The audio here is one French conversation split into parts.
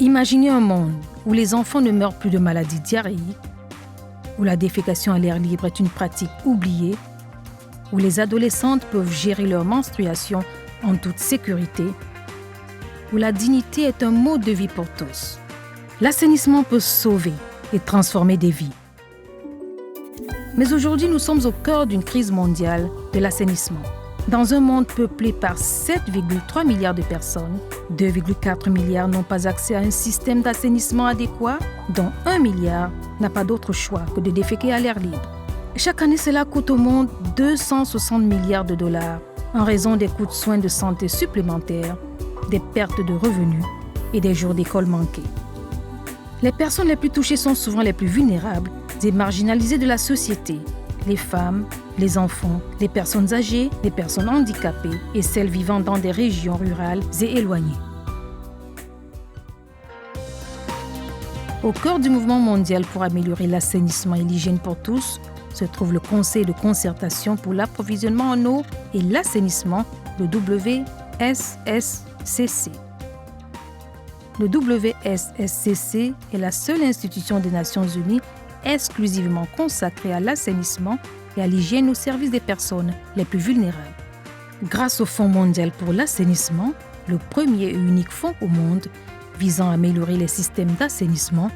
Imaginez un monde où les enfants ne meurent plus de maladies diarrhéiques, où la défécation à l'air libre est une pratique oubliée, où les adolescentes peuvent gérer leur menstruation en toute sécurité, où la dignité est un mode de vie pour tous. L'assainissement peut sauver et transformer des vies. Mais aujourd'hui, nous sommes au cœur d'une crise mondiale de l'assainissement. Dans un monde peuplé par 7,3 milliards de personnes, 2,4 milliards n'ont pas accès à un système d'assainissement adéquat, dont 1 milliard n'a pas d'autre choix que de déféquer à l'air libre. Chaque année, cela coûte au monde 260 milliards de dollars en raison des coûts de soins de santé supplémentaires, des pertes de revenus et des jours d'école manqués. Les personnes les plus touchées sont souvent les plus vulnérables et marginalisées de la société, les femmes, les enfants, les personnes âgées, les personnes handicapées et celles vivant dans des régions rurales et éloignées. Au cœur du mouvement mondial pour améliorer l'assainissement et l'hygiène pour tous se trouve le Conseil de concertation pour l'approvisionnement en eau et l'assainissement, le WSSCC. Le WSSCC est la seule institution des Nations Unies exclusivement consacrée à l'assainissement et à l'hygiène au service des personnes les plus vulnérables. Grâce au Fonds mondial pour l'assainissement, le premier et unique fonds au monde visant à améliorer les systèmes d'assainissement,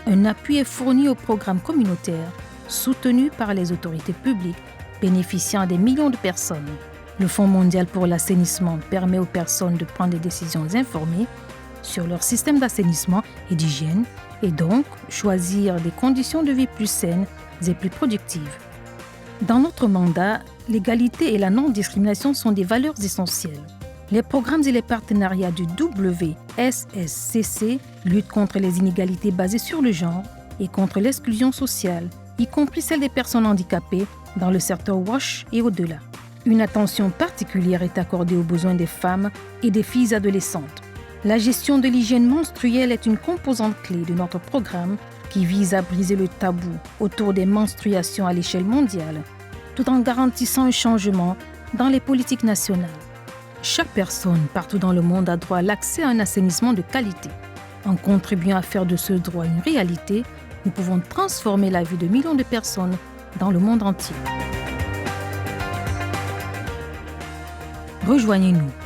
un appui est fourni aux programmes communautaires soutenus par les autorités publiques bénéficiant à des millions de personnes. Le Fonds mondial pour l'assainissement permet aux personnes de prendre des décisions informées sur leur système d'assainissement et d'hygiène et donc choisir des conditions de vie plus saines et plus productives. Dans notre mandat, l'égalité et la non-discrimination sont des valeurs essentielles. Les programmes et les partenariats du WSSCC luttent contre les inégalités basées sur le genre et contre l'exclusion sociale, y compris celle des personnes handicapées dans le secteur WASH et au-delà. Une attention particulière est accordée aux besoins des femmes et des filles adolescentes. La gestion de l'hygiène menstruelle est une composante clé de notre programme qui vise à briser le tabou autour des menstruations à l'échelle mondiale, tout en garantissant un changement dans les politiques nationales. Chaque personne partout dans le monde a droit à l'accès à un assainissement de qualité. En contribuant à faire de ce droit une réalité, nous pouvons transformer la vie de millions de personnes dans le monde entier. Rejoignez-nous